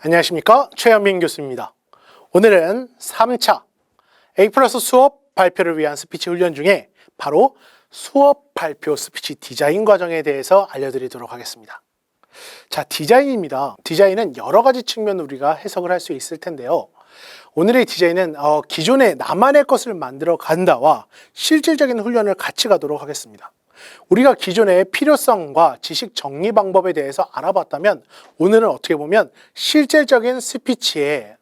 안녕하십니까, 최현민 교수입니다. 오늘은 3차 A+ 수업 발표를 위한 스피치 훈련 중에 바로 수업 발표 스피치 디자인 과정에 대해서 알려드리도록 하겠습니다. 자, 디자인입니다. 디자인은 여러 가지 측면으로 우리가 해석을 할 수 있을 텐데요. 오늘의 디자인은 기존의 나만의 것을 만들어 간다와 실질적인 훈련을 같이 가도록 하겠습니다. 우리가 기존의 필요성과 지식 정리 방법에 대해서 알아봤다면 오늘은 어떻게 보면 실질적인 스피치의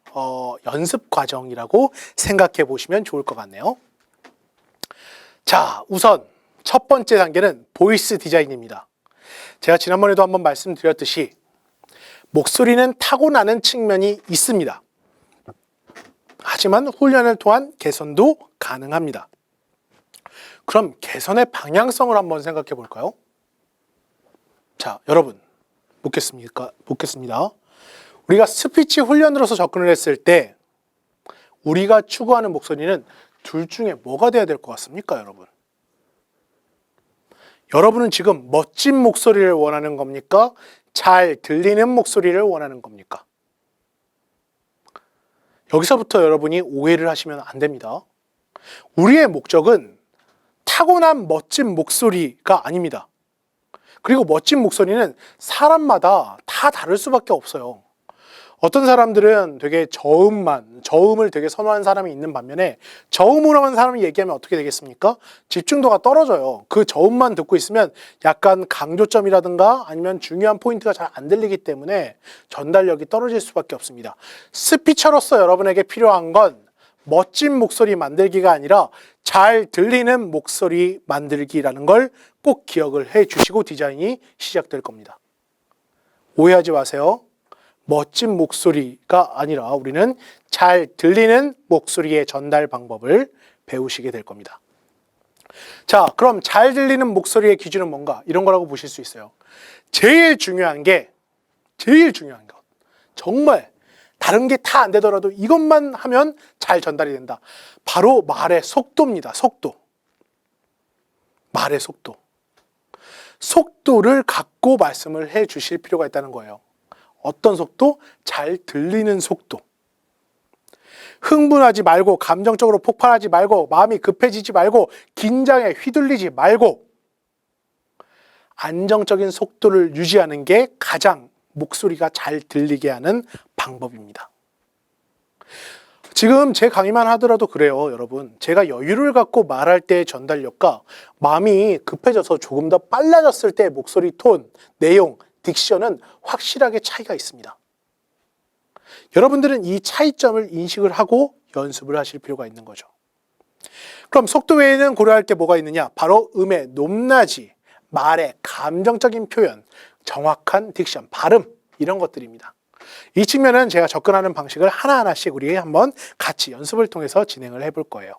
연습 과정이라고 생각해 보시면 좋을 것 같네요. 자, 우선 첫 번째 단계는 보이스 디자인입니다. 제가 지난번에도 한번 말씀드렸듯이 목소리는 타고나는 측면이 있습니다. 하지만 훈련을 통한 개선도 가능합니다. 그럼 개선의 방향성을 한번 생각해 볼까요? 자, 여러분, 묻겠습니다. 우리가 스피치 훈련으로서 접근을 했을 때 우리가 추구하는 목소리는 둘 중에 뭐가 돼야 될 것 같습니까, 여러분? 여러분은 지금 멋진 목소리를 원하는 겁니까? 잘 들리는 목소리를 원하는 겁니까? 여기서부터 여러분이 오해를 하시면 안 됩니다. 우리의 목적은 타고난 멋진 목소리가 아닙니다. 그리고 멋진 목소리는 사람마다 다 다를 수밖에 없어요. 어떤 사람들은 되게 저음을 되게 선호하는 사람이 있는 반면에 저음으로 하는 사람이 얘기하면 어떻게 되겠습니까? 집중도가 떨어져요. 그 저음만 듣고 있으면 약간 강조점이라든가 아니면 중요한 포인트가 잘 안 들리기 때문에 전달력이 떨어질 수밖에 없습니다. 스피처로서 여러분에게 필요한 건 멋진 목소리 만들기가 아니라 잘 들리는 목소리 만들기라는 걸 꼭 기억을 해 주시고 디자인이 시작될 겁니다. 오해하지 마세요. 멋진 목소리가 아니라 우리는 잘 들리는 목소리의 전달 방법을 배우시게 될 겁니다. 자, 그럼 잘 들리는 목소리의 기준은 뭔가? 이런 거라고 보실 수 있어요. 제일 중요한 것, 정말 다른 게 다 안 되더라도 이것만 하면 잘 전달이 된다. 바로 말의 속도입니다. 말의 속도. 속도를 갖고 말씀을 해 주실 필요가 있다는 거예요. 어떤 속도? 잘 들리는 속도. 흥분하지 말고, 감정적으로 폭발하지 말고, 마음이 급해지지 말고, 긴장에 휘둘리지 말고, 안정적인 속도를 유지하는 게 가장 목소리가 잘 들리게 하는 방법입니다. 지금 제 강의만 하더라도 그래요, 여러분. 제가 여유를 갖고 말할 때의 전달력과 마음이 급해져서 조금 더 빨라졌을 때 목소리 톤, 내용, 딕션은 확실하게 차이가 있습니다. 여러분들은 이 차이점을 인식을 하고 연습을 하실 필요가 있는 거죠. 그럼 속도 외에는 고려할 게 뭐가 있느냐? 바로 음의 높낮이, 말의 감정적인 표현, 정확한 딕션, 발음, 이런 것들입니다. 이 측면은 제가 접근하는 방식을 하나하나씩 우리 한번 같이 연습을 통해서 진행을 해볼 거예요.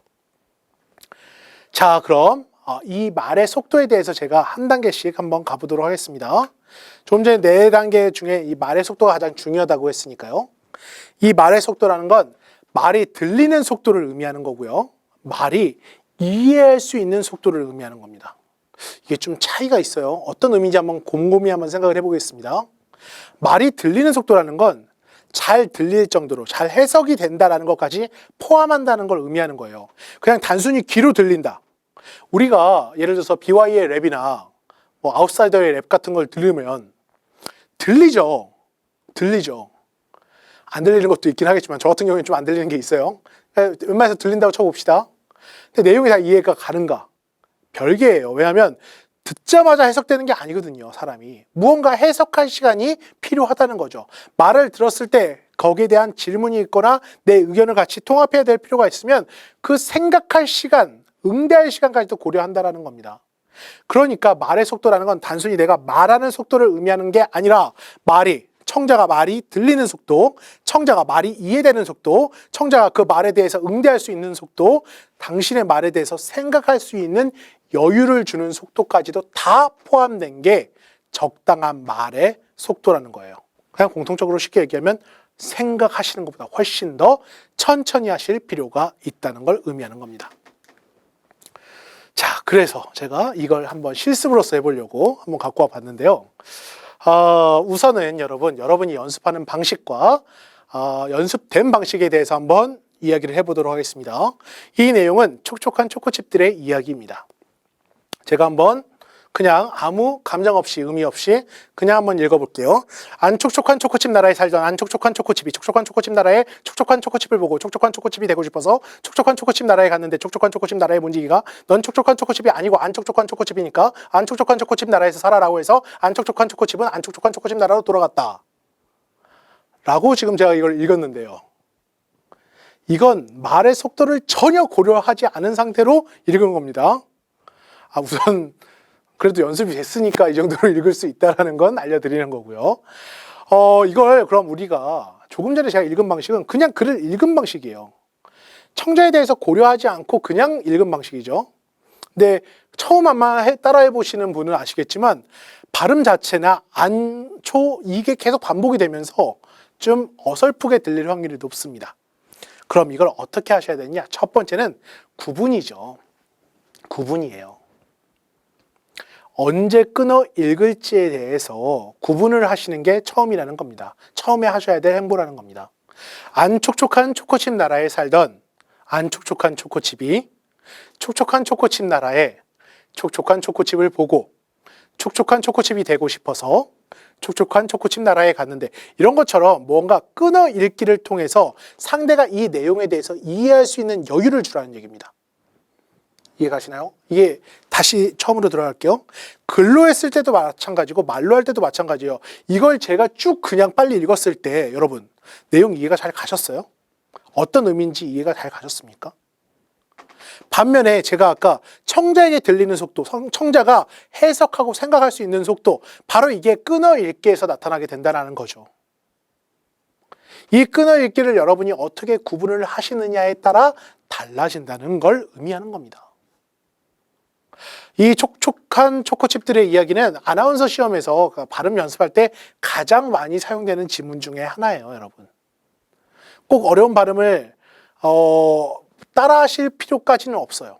자, 그럼 이 말의 속도에 대해서 제가 한 단계씩 한번 가보도록 하겠습니다. 좀 전에 4단계 중에 이 말의 속도가 가장 중요하다고 했으니까요. 이 말의 속도라는 건 말이 들리는 속도를 의미하는 거고요. 말이 이해할 수 있는 속도를 의미하는 겁니다. 이게 좀 차이가 있어요. 어떤 의미인지 한번 곰곰이 한번 생각을 해보겠습니다. 말이 들리는 속도라는 건 잘 들릴 정도로 잘 해석이 된다라는 것까지 포함한다는 걸 의미하는 거예요. 그냥 단순히 귀로 들린다. 우리가 예를 들어서 BY의 랩이나 아웃사이더의 랩 같은 걸 들으면 들리죠. 안 들리는 것도 있긴 하겠지만 저 같은 경우에는 좀 안 들리는 게 있어요. 웬만해서 들린다고 쳐봅시다. 근데 내용이 다 이해가 가는가? 별개예요. 왜냐하면 듣자마자 해석되는 게 아니거든요, 사람이. 무언가 해석할 시간이 필요하다는 거죠. 말을 들었을 때 거기에 대한 질문이 있거나 내 의견을 같이 통합해야 될 필요가 있으면 그 생각할 시간, 응대할 시간까지도 고려한다는 겁니다. 그러니까 말의 속도라는 건 단순히 내가 말하는 속도를 의미하는 게 아니라 청자가 말이 들리는 속도, 청자가 말이 이해되는 속도, 청자가 그 말에 대해서 응대할 수 있는 속도, 당신의 말에 대해서 생각할 수 있는 여유를 주는 속도까지도 다 포함된 게 적당한 말의 속도라는 거예요. 그냥 공통적으로 쉽게 얘기하면 생각하시는 것보다 훨씬 더 천천히 하실 필요가 있다는 걸 의미하는 겁니다. 자, 그래서 제가 이걸 한번 실습으로서 해보려고 한번 갖고 와 봤는데요. 우선은 여러분이 연습하는 방식과 연습된 방식에 대해서 한번 이야기를 해보도록 하겠습니다. 이 내용은 촉촉한 초코칩들의 이야기입니다. 제가 한번 그냥 아무 감정 없이 의미 없이 그냥 한번 읽어볼게요. 안 촉촉한 초코칩 나라에 살던 안 촉촉한 초코칩이 촉촉한 초코칩 나라에 촉촉한 초코칩을 보고 촉촉한 초코칩이 되고 싶어서 촉촉한 초코칩 나라에 갔는데 촉촉한 초코칩 나라의 문지기가 넌 촉촉한 초코칩이 아니고 안 촉촉한 초코칩이니까 안 촉촉한 초코칩 나라에서 살아라고 해서 안 촉촉한 초코칩은 안 촉촉한 초코칩 나라로 돌아갔다. 라고 지금 제가 이걸 읽었는데요. 이건 말의 속도를 전혀 고려하지 않은 상태로 읽은 겁니다. 우선 그래도 연습이 됐으니까 이 정도로 읽을 수 있다는 건 알려드리는 거고요. 이걸 그럼 우리가 조금 전에 제가 읽은 방식은 그냥 글을 읽은 방식이에요. 청자에 대해서 고려하지 않고 그냥 읽은 방식이죠. 근데 처음 아마 따라해 보시는 분은 아시겠지만 발음 자체나 안, 초 이게 계속 반복이 되면서 좀 어설프게 들릴 확률이 높습니다. 그럼 이걸 어떻게 하셔야 되냐? 첫 번째는 구분이죠. 구분이에요. 언제 끊어 읽을지에 대해서 구분을 하시는 게 처음이라는 겁니다. 처음에 하셔야 될 행보라는 겁니다. 안 촉촉한 초코칩 나라에 살던 안 촉촉한 초코칩이 촉촉한 초코칩 나라에 촉촉한 초코칩을 보고 촉촉한 초코칩이 되고 싶어서 촉촉한 초코칩 나라에 갔는데, 이런 것처럼 뭔가 끊어 읽기를 통해서 상대가 이 내용에 대해서 이해할 수 있는 여유를 주라는 얘기입니다. 이해가시나요? 이게 다시 처음으로 들어갈게요. 글로 했을 때도 마찬가지고 말로 할 때도 마찬가지예요. 이걸 제가 쭉 그냥 빨리 읽었을 때 여러분 내용 이해가 잘 가셨어요? 어떤 의미인지 이해가 잘 가셨습니까? 반면에 제가 아까 청자에게 들리는 속도, 청자가 해석하고 생각할 수 있는 속도, 바로 이게 끊어 읽기에서 나타나게 된다는 거죠. 이 끊어 읽기를 여러분이 어떻게 구분을 하시느냐에 따라 달라진다는 걸 의미하는 겁니다. 이 촉촉한 초코칩들의 이야기는 아나운서 시험에서 발음 연습할 때 가장 많이 사용되는 지문 중에 하나예요, 여러분. 꼭 어려운 발음을 따라 하실 필요까지는 없어요.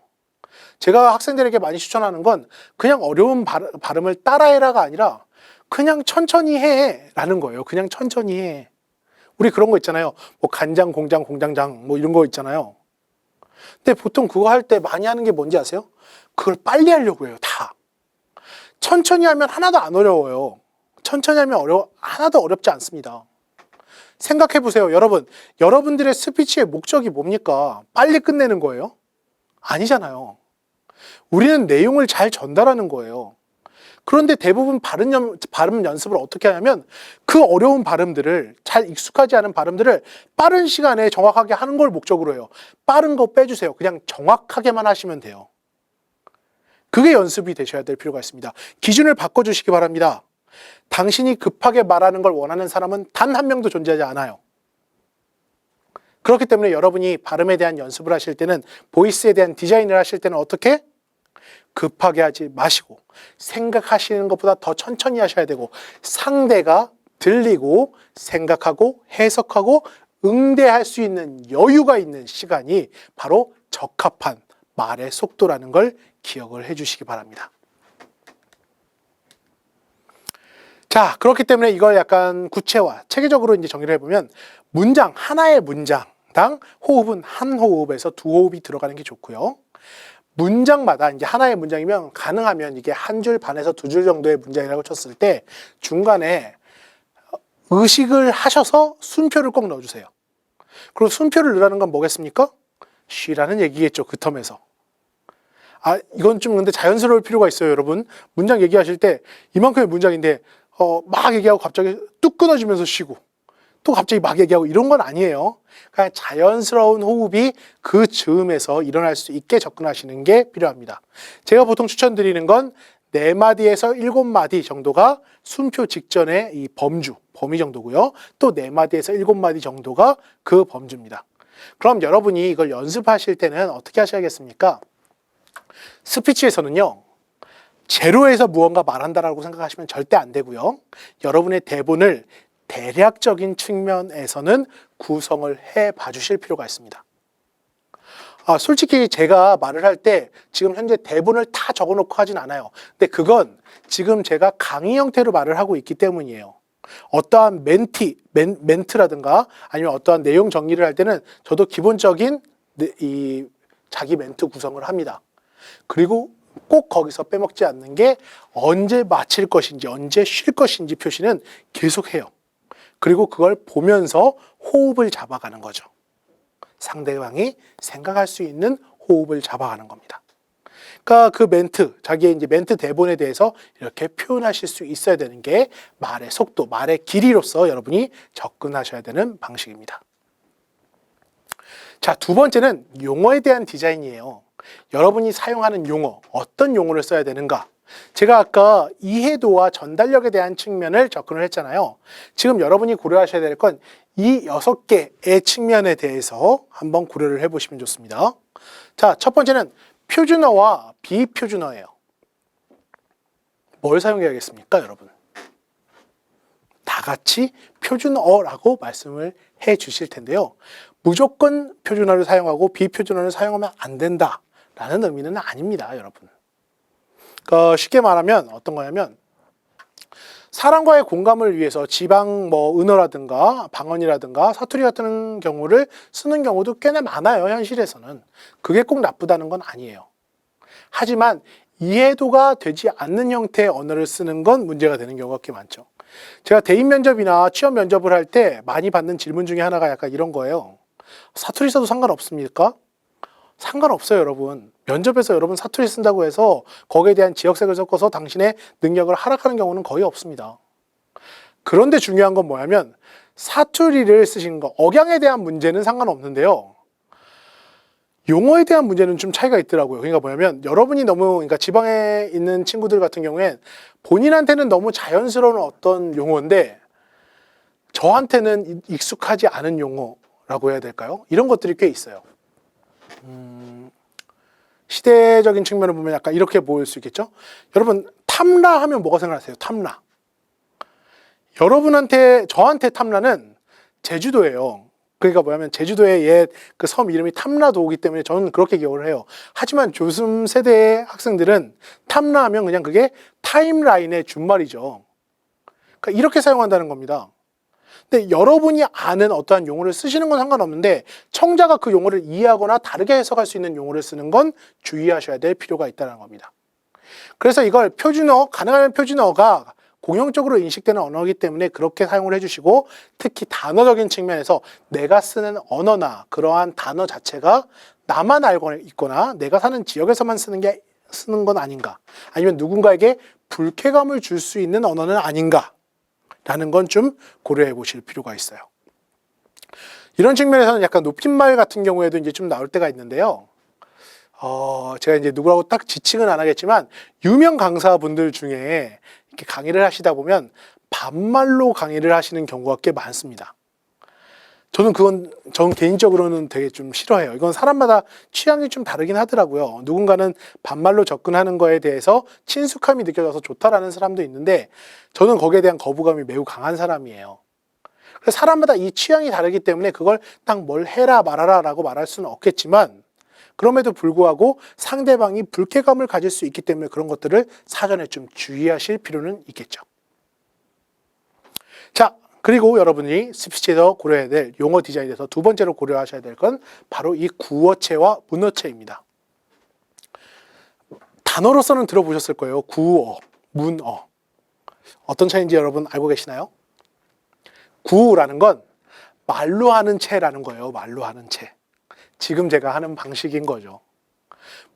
제가 학생들에게 많이 추천하는 건 그냥 어려운 발음을 따라해라가 아니라 그냥 천천히 해 라는 거예요. 그냥 천천히 해. 우리 그런 거 있잖아요. 뭐 간장, 공장, 공장장 뭐 이런 거 있잖아요. 근데 보통 그거 할 때 많이 하는 게 뭔지 아세요? 그걸 빨리 하려고 해요, 다. 천천히 하면 하나도 안 어려워요. 천천히 하면 하나도 어렵지 않습니다. 생각해 보세요, 여러분. 여러분들의 스피치의 목적이 뭡니까? 빨리 끝내는 거예요? 아니잖아요. 우리는 내용을 잘 전달하는 거예요. 그런데 대부분 발음 연습을 어떻게 하냐면 그 어려운 발음들을, 잘 익숙하지 않은 발음들을 빠른 시간에 정확하게 하는 걸 목적으로 해요. 빠른 거 빼주세요. 그냥 정확하게만 하시면 돼요. 그게 연습이 되셔야 될 필요가 있습니다. 기준을 바꿔주시기 바랍니다. 당신이 급하게 말하는 걸 원하는 사람은 단 한 명도 존재하지 않아요. 그렇기 때문에 여러분이 발음에 대한 연습을 하실 때는, 보이스에 대한 디자인을 하실 때는 어떻게? 급하게 하지 마시고 생각하시는 것보다 더 천천히 하셔야 되고, 상대가 들리고 생각하고 해석하고 응대할 수 있는 여유가 있는 시간이 바로 적합한 말의 속도라는 걸 기억을 해주시기 바랍니다. 자, 그렇기 때문에 이걸 약간 구체화, 체계적으로 이제 정리를 해보면 문장, 하나의 문장당 호흡은 한 호흡에서 두 호흡이 들어가는 게 좋고요. 문장마다 이제 하나의 문장이면 가능하면 이게 한 줄 반에서 두 줄 정도의 문장이라고 쳤을 때 중간에 의식을 하셔서 순표를 꼭 넣어주세요. 그리고 순표를 넣으라는 건 뭐겠습니까? 쉬라는 얘기겠죠, 그 텀에서. 이건 좀 근데 자연스러울 필요가 있어요, 여러분. 문장 얘기하실 때 이만큼의 문장인데 막 얘기하고 갑자기 뚝 끊어지면서 쉬고 또 갑자기 막 얘기하고 이런 건 아니에요. 그냥 자연스러운 호흡이 그 즈음에서 일어날 수 있게 접근하시는 게 필요합니다. 제가 보통 추천드리는 건 4마디에서 7마디 정도가 순표 직전의 이 범위 정도고요. 또 4마디에서 7마디 정도가 그 범주입니다. 그럼 여러분이 이걸 연습하실 때는 어떻게 하셔야겠습니까? 스피치에서는요, 제로에서 무언가 말한다라고 생각하시면 절대 안 되고요. 여러분의 대본을 대략적인 측면에서는 구성을 해 봐주실 필요가 있습니다. 솔직히 제가 말을 할 때 지금 현재 대본을 다 적어놓고 하진 않아요. 근데 그건 지금 제가 강의 형태로 말을 하고 있기 때문이에요. 어떠한 멘트라든가 아니면 어떠한 내용 정리를 할 때는 저도 기본적인 이 자기 멘트 구성을 합니다. 그리고 꼭 거기서 빼먹지 않는 게 언제 마칠 것인지 언제 쉴 것인지 표시는 계속 해요. 그리고 그걸 보면서 호흡을 잡아가는 거죠. 상대방이 생각할 수 있는 호흡을 잡아가는 겁니다. 그러니까 그 멘트, 자기의 이제 멘트 대본에 대해서 이렇게 표현하실 수 있어야 되는 게 말의 속도, 말의 길이로서 여러분이 접근하셔야 되는 방식입니다. 자, 두 번째는 용어에 대한 디자인이에요. 여러분이 사용하는 용어, 어떤 용어를 써야 되는가? 제가 아까 이해도와 전달력에 대한 측면을 접근을 했잖아요. 지금 여러분이 고려하셔야 될 건 이 6개의 측면에 대해서 한번 고려를 해보시면 좋습니다. 자, 첫 번째는 표준어와 비표준어예요. 뭘 사용해야겠습니까, 여러분? 다 같이 표준어라고 말씀을 해 주실 텐데요. 무조건 표준어를 사용하고 비표준어를 사용하면 안 된다라는 의미는 아닙니다, 여러분. 그러니까 쉽게 말하면 어떤 거냐면 사람과의 공감을 위해서 지방 은어라든가 방언이라든가 사투리 같은 경우를 쓰는 경우도 꽤나 많아요, 현실에서는. 그게 꼭 나쁘다는 건 아니에요. 하지만 이해도가 되지 않는 형태의 언어를 쓰는 건 문제가 되는 경우가 꽤 많죠. 제가 대인 면접이나 취업 면접을 할 때 많이 받는 질문 중에 하나가 약간 이런 거예요. 사투리 써도 상관없습니까? 상관없어요, 여러분. 면접에서 여러분 사투리 쓴다고 해서 거기에 대한 지역색을 섞어서 당신의 능력을 하락하는 경우는 거의 없습니다. 그런데 중요한 건 뭐냐면 사투리를 쓰시는 거, 억양에 대한 문제는 상관없는데요. 용어에 대한 문제는 좀 차이가 있더라고요. 그러니까 뭐냐면 여러분이 너무, 그러니까 지방에 있는 친구들 같은 경우엔 본인한테는 너무 자연스러운 어떤 용어인데 저한테는 익숙하지 않은 용어라고 해야 될까요? 이런 것들이 꽤 있어요. 시대적인 측면을 보면 약간 이렇게 보일 수 있겠죠? 여러분, 탐라 하면 뭐가 생각나세요? 탐라. 저한테 탐라는 제주도예요. 그러니까 뭐냐면 제주도의 옛 그 섬 이름이 탐라도이기 때문에 저는 그렇게 기억을 해요. 하지만 요즘 세대의 학생들은 탐라 하면 그냥 그게 타임라인의 준말이죠. 그러니까 이렇게 사용한다는 겁니다. 근데 여러분이 아는 어떠한 용어를 쓰시는 건 상관없는데 청자가 그 용어를 이해하거나 다르게 해석할 수 있는 용어를 쓰는 건 주의하셔야 될 필요가 있다는 겁니다. 그래서 이걸 가능하면 표준어가 공용적으로 인식되는 언어이기 때문에 그렇게 사용을 해주시고, 특히 단어적인 측면에서 내가 쓰는 언어나 그러한 단어 자체가 나만 알고 있거나 내가 사는 지역에서만 쓰는 건 아닌가, 아니면 누군가에게 불쾌감을 줄 수 있는 언어는 아닌가 라는 건 좀 고려해 보실 필요가 있어요. 이런 측면에서는 약간 높임말 같은 경우에도 이제 좀 나올 때가 있는데요. 제가 이제 누구라고 딱 지칭은 안 하겠지만 유명 강사분들 중에 이렇게 강의를 하시다 보면 반말로 강의를 하시는 경우가 꽤 많습니다. 저는 개인적으로는 되게 좀 싫어해요. 이건 사람마다 취향이 좀 다르긴 하더라고요. 누군가는 반말로 접근하는 거에 대해서 친숙함이 느껴져서 좋다라는 사람도 있는데 저는 거기에 대한 거부감이 매우 강한 사람이에요. 그래서 사람마다 이 취향이 다르기 때문에 그걸 딱 뭘 해라 말아라 라고 말할 수는 없겠지만, 그럼에도 불구하고 상대방이 불쾌감을 가질 수 있기 때문에 그런 것들을 사전에 좀 주의하실 필요는 있겠죠. 자, 그리고 여러분이 스피치에서 고려해야 될 용어 디자인에서 두 번째로 고려하셔야 될 건 바로 이 구어체와 문어체입니다. 단어로서는 들어보셨을 거예요. 구어, 문어. 어떤 차이인지 여러분 알고 계시나요? 구라는 건 말로 하는 체라는 거예요. 말로 하는 체. 지금 제가 하는 방식인 거죠.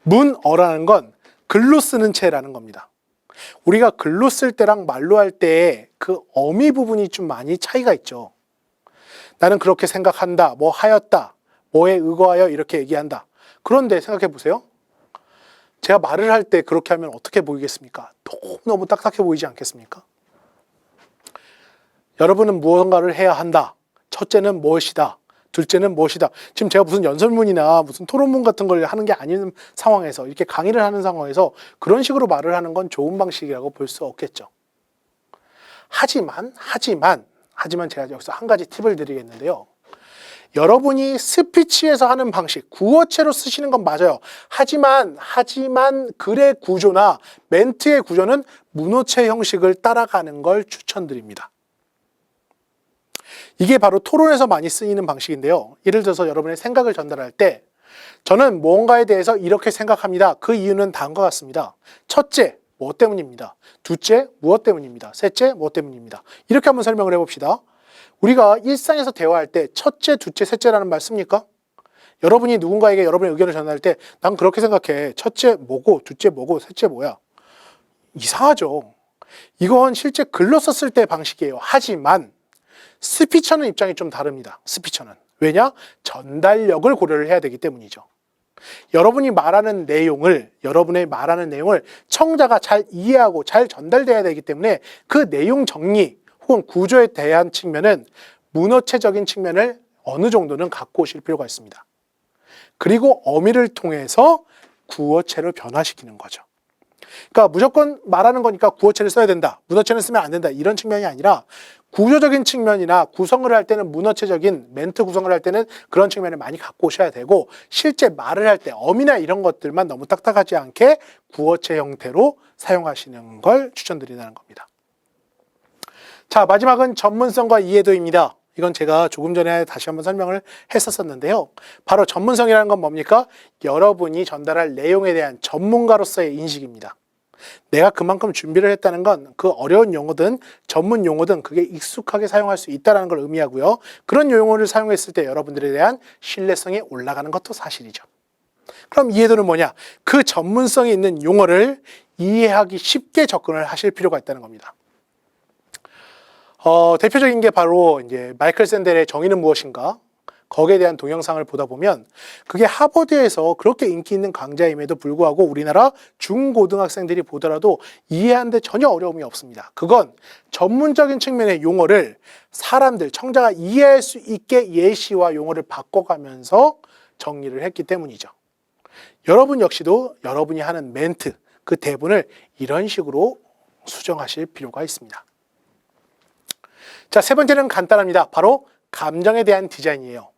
문어라는 건 글로 쓰는 체라는 겁니다. 우리가 글로 쓸 때랑 말로 할 때 그 어미 부분이 좀 많이 차이가 있죠. 나는 그렇게 생각한다, 뭐 하였다, 뭐에 의거하여 이렇게 얘기한다. 그런데 생각해 보세요. 제가 말을 할 때 그렇게 하면 어떻게 보이겠습니까? 너무 딱딱해 보이지 않겠습니까? 여러분은 무언가를 해야 한다. 첫째는 무엇이다. 둘째는 무엇이다. 지금 제가 무슨 연설문이나 무슨 토론문 같은 걸 하는 게 아닌 상황에서, 이렇게 강의를 하는 상황에서 그런 식으로 말을 하는 건 좋은 방식이라고 볼 수 없겠죠. 하지만 제가 여기서 한 가지 팁을 드리겠는데요. 여러분이 스피치에서 하는 방식, 구어체로 쓰시는 건 맞아요. 하지만 글의 구조나 멘트의 구조는 문어체 형식을 따라가는 걸 추천드립니다. 이게 바로 토론에서 많이 쓰이는 방식인데요. 예를 들어서 여러분의 생각을 전달할 때 저는 뭔가에 대해서 이렇게 생각합니다. 그 이유는 다음과 같습니다. 첫째, 뭐 때문입니다. 둘째, 무엇 때문입니다. 셋째, 뭐 때문입니다. 이렇게 한번 설명을 해봅시다. 우리가 일상에서 대화할 때 첫째, 둘째, 셋째라는 말 씁니까? 여러분이 누군가에게 여러분의 의견을 전할 때 난 그렇게 생각해. 첫째 뭐고, 둘째 뭐고, 셋째 뭐야. 이상하죠. 이건 실제 글로 썼을 때 방식이에요. 하지만 스피처는 입장이 좀 다릅니다. 스피처는. 왜냐? 전달력을 고려를 해야 되기 때문이죠. 여러분의 말하는 내용을 청자가 잘 이해하고 잘 전달돼야 되기 때문에 그 내용 정리 혹은 구조에 대한 측면은 문어체적인 측면을 어느 정도는 갖고 오실 필요가 있습니다. 그리고 어미를 통해서 구어체를 변화시키는 거죠. 그러니까 무조건 말하는 거니까 구어체를 써야 된다. 문어체는 쓰면 안 된다. 이런 측면이 아니라 구조적인 측면이나 구성을 할 때는 문어체적인 멘트 구성을 할 때는 그런 측면을 많이 갖고 오셔야 되고 실제 말을 할 때 어미나 이런 것들만 너무 딱딱하지 않게 구어체 형태로 사용하시는 걸 추천드린다는 겁니다. 자, 마지막은 전문성과 이해도입니다. 이건 제가 조금 전에 다시 한번 설명을 했었는데요. 바로 전문성이라는 건 뭡니까? 여러분이 전달할 내용에 대한 전문가로서의 인식입니다. 내가 그만큼 준비를 했다는 건 그 어려운 용어든 전문 용어든 그게 익숙하게 사용할 수 있다는 걸 의미하고요. 그런 용어를 사용했을 때 여러분들에 대한 신뢰성이 올라가는 것도 사실이죠. 그럼 이해도는 뭐냐? 그 전문성이 있는 용어를 이해하기 쉽게 접근을 하실 필요가 있다는 겁니다. 대표적인 게 바로 이제 마이클 샌델의 정의는 무엇인가? 거기에 대한 동영상을 보다 보면 그게 하버드에서 그렇게 인기 있는 강좌임에도 불구하고 우리나라 중고등학생들이 보더라도 이해하는데 전혀 어려움이 없습니다. 그건 전문적인 측면의 용어를 사람들, 청자가 이해할 수 있게 예시와 용어를 바꿔가면서 정리를 했기 때문이죠. 여러분 역시도 여러분이 하는 멘트, 그 대본을 이런 식으로 수정하실 필요가 있습니다. 자, 세 번째는 간단합니다. 바로 감정에 대한 디자인이에요.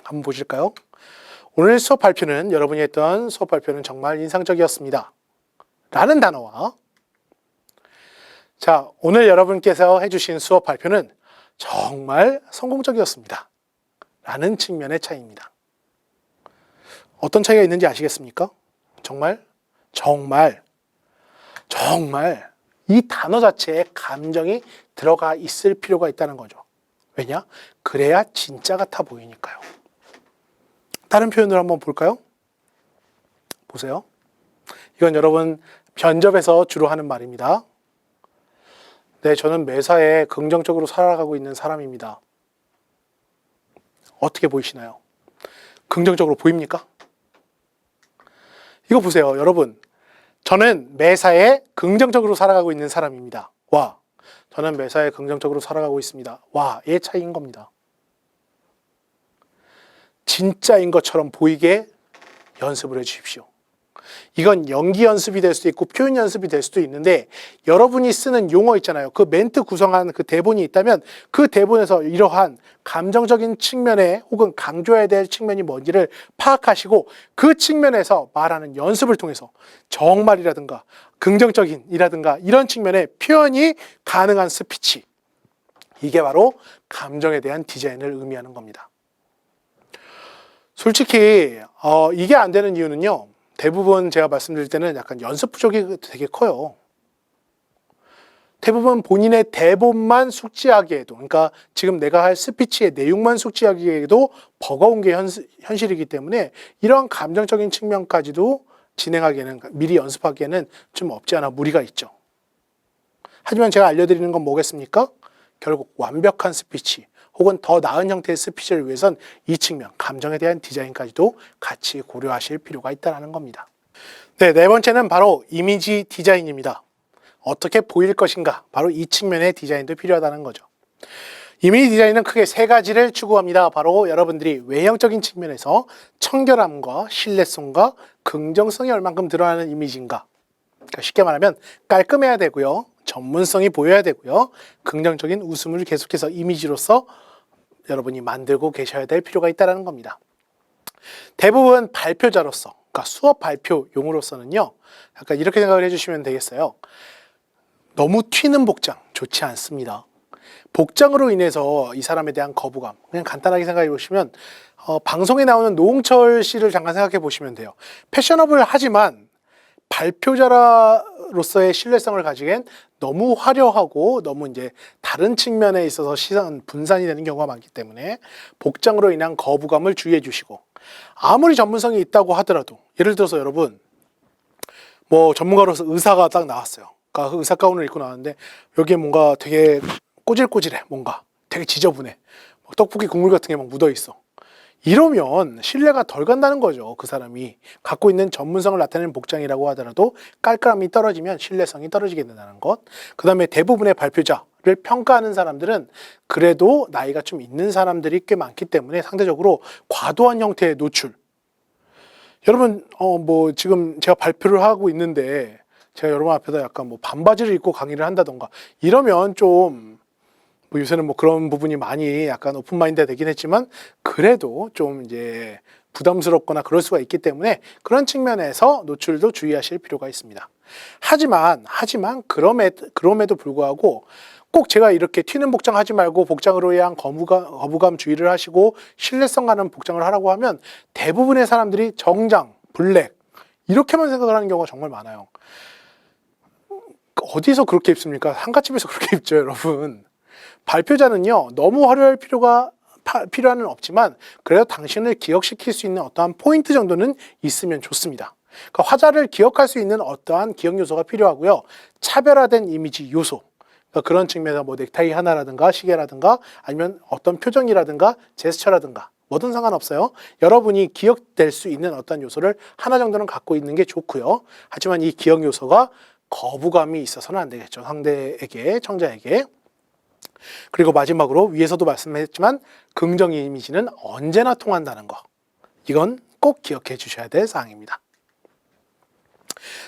한번 보실까요? 오늘 수업 발표는 여러분이 했던 수업 발표는 정말 인상적이었습니다. 라는 단어와 자, 오늘 여러분께서 해주신 수업 발표는 정말 성공적이었습니다. 라는 측면의 차이입니다. 어떤 차이가 있는지 아시겠습니까? 정말 이 단어 자체에 감정이 들어가 있을 필요가 있다는 거죠. 왜냐? 그래야 진짜 같아 보이니까요. 다른 표현을 한번 볼까요? 보세요. 이건 여러분 면접에서 주로 하는 말입니다. 네, 저는 매사에 긍정적으로 살아가고 있는 사람입니다. 어떻게 보이시나요? 긍정적으로 보입니까? 이거 보세요, 여러분. 저는 매사에 긍정적으로 살아가고 있는 사람입니다. 와, 저는 매사에 긍정적으로 살아가고 있습니다. 와의 차이인 겁니다. 진짜인 것처럼 보이게 연습을 해주십시오. 이건 연기 연습이 될 수도 있고 표현 연습이 될 수도 있는데 여러분이 쓰는 용어 있잖아요. 그 멘트 구성하는 그 대본이 있다면 그 대본에서 이러한 감정적인 측면에 혹은 강조해야 될 측면이 뭔지를 파악하시고 그 측면에서 말하는 연습을 통해서 정말이라든가 긍정적인이라든가 이런 측면의 표현이 가능한 스피치. 이게 바로 감정에 대한 디자인을 의미하는 겁니다. 솔직히 이게 안 되는 이유는요. 대부분 제가 말씀드릴 때는 약간 연습 부족이 되게 커요. 대부분 본인의 대본만 숙지하기에도, 그러니까 지금 내가 할 스피치의 내용만 숙지하기에도 버거운 게 현실이기 때문에 이러한 감정적인 측면까지도 진행하기에는, 미리 연습하기에는 좀 없지 않아 무리가 있죠. 하지만 제가 알려드리는 건 뭐겠습니까? 결국 완벽한 스피치 혹은 더 나은 형태의 스피치를 위해선 이 측면, 감정에 대한 디자인까지도 같이 고려하실 필요가 있다는 겁니다. 네, 네 번째는 바로 이미지 디자인입니다. 어떻게 보일 것인가, 바로 이 측면의 디자인도 필요하다는 거죠. 이미지 디자인은 크게 세 가지를 추구합니다. 바로 여러분들이 외형적인 측면에서 청결함과 신뢰성과 긍정성이 얼만큼 드러나는 이미지인가. 그러니까 쉽게 말하면 깔끔해야 되고요. 전문성이 보여야 되고요. 긍정적인 웃음을 계속해서 이미지로서 여러분이 만들고 계셔야 될 필요가 있다는 겁니다. 대부분 발표자로서, 그러니까 수업 발표용으로서는요, 약간 이렇게 생각을 해주시면 되겠어요. 너무 튀는 복장 좋지 않습니다. 복장으로 인해서 이 사람에 대한 거부감, 그냥 간단하게 생각해 보시면 방송에 나오는 노홍철 씨를 잠깐 생각해 보시면 돼요. 패셔너블하지만 발표자로서의 신뢰성을 가지기엔 너무 화려하고 너무 이제 다른 측면에 있어서 시선 분산이 되는 경우가 많기 때문에 복장으로 인한 거부감을 주의해 주시고, 아무리 전문성이 있다고 하더라도, 예를 들어서 여러분 뭐 전문가로서 의사가 딱 나왔어요. 그러니까 의사 가운을 입고 나왔는데 여기에 뭔가 되게 꼬질꼬질해, 뭔가 되게 지저분해, 떡볶이 국물 같은 게 막 묻어 있어. 이러면 신뢰가 덜 간다는 거죠. 그 사람이 갖고 있는 전문성을 나타내는 복장이라고 하더라도 깔끔함이 떨어지면 신뢰성이 떨어지게 된다는 것. 그 다음에 대부분의 발표자를 평가하는 사람들은 그래도 나이가 좀 있는 사람들이 꽤 많기 때문에 상대적으로 과도한 형태의 노출. 여러분 뭐 지금 제가 발표를 하고 있는데 제가 여러분 앞에서 약간 뭐 반바지를 입고 강의를 한다던가 이러면 좀 뭐 요새는 뭐 그런 부분이 많이 약간 오픈마인드가 되긴 했지만 그래도 좀 이제 부담스럽거나 그럴 수가 있기 때문에 그런 측면에서 노출도 주의하실 필요가 있습니다. 하지만 그럼에도 불구하고 꼭 제가 이렇게 튀는 복장 하지 말고 복장으로 인한 거부감 주의를 하시고 신뢰성 가는 복장을 하라고 하면 대부분의 사람들이 정장, 블랙 이렇게만 생각을 하는 경우가 정말 많아요. 어디서 그렇게 입습니까? 상가집에서 그렇게 입죠, 여러분. 발표자는요, 너무 화려할 필요는 없지만 그래도 당신을 기억시킬 수 있는 어떠한 포인트 정도는 있으면 좋습니다. 그러니까 화자를 기억할 수 있는 어떠한 기억 요소가 필요하고요. 차별화된 이미지 요소. 그러니까 그런 측면에서 뭐 넥타이 하나라든가 시계라든가 아니면 어떤 표정이라든가 제스처라든가 뭐든 상관없어요. 여러분이 기억될 수 있는 어떤 요소를 하나 정도는 갖고 있는 게 좋고요. 하지만 이 기억 요소가 거부감이 있어서는 안 되겠죠. 상대에게, 청자에게. 그리고 마지막으로 위에서도 말씀했지만 긍정 이미지는 언제나 통한다는 거. 이건 꼭 기억해 주셔야 될 사항입니다.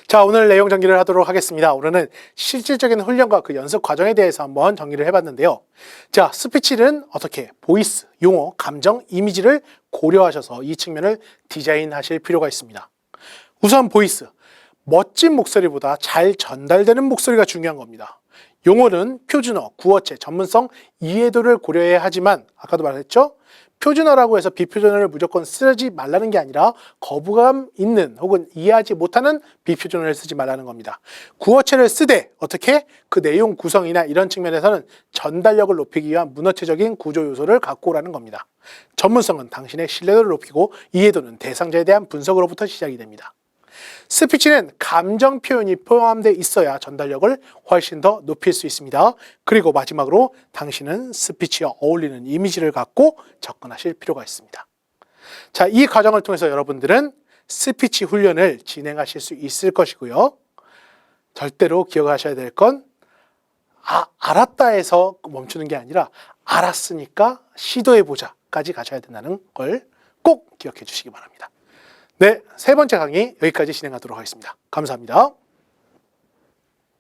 자, 오늘 내용 정리를 하도록 하겠습니다. 오늘은 실질적인 훈련과 그 연습 과정에 대해서 한번 정리를 해봤는데요. 자, 스피치는 어떻게 보이스, 용어, 감정, 이미지를 고려하셔서 이 측면을 디자인하실 필요가 있습니다. 우선 보이스, 멋진 목소리보다 잘 전달되는 목소리가 중요한 겁니다. 용어는 표준어, 구어체, 전문성, 이해도를 고려해야 하지만 아까도 말했죠? 표준어라고 해서 비표준어를 무조건 쓰지 말라는 게 아니라 거부감 있는 혹은 이해하지 못하는 비표준어를 쓰지 말라는 겁니다. 구어체를 쓰되 어떻게? 그 내용 구성이나 이런 측면에서는 전달력을 높이기 위한 문어체적인 구조 요소를 갖고 오라는 겁니다. 전문성은 당신의 신뢰도를 높이고 이해도는 대상자에 대한 분석으로부터 시작이 됩니다. 스피치는 감정 표현이 포함되어 있어야 전달력을 훨씬 더 높일 수 있습니다. 그리고 마지막으로 당신은 스피치와 어울리는 이미지를 갖고 접근하실 필요가 있습니다. 자, 이 과정을 통해서 여러분들은 스피치 훈련을 진행하실 수 있을 것이고요. 절대로 기억하셔야 될 건 알았다 해서 멈추는 게 아니라 알았으니까 시도해보자까지 가셔야 된다는 걸 꼭 기억해 주시기 바랍니다. 네, 세 번째 강의 여기까지 진행하도록 하겠습니다. 감사합니다.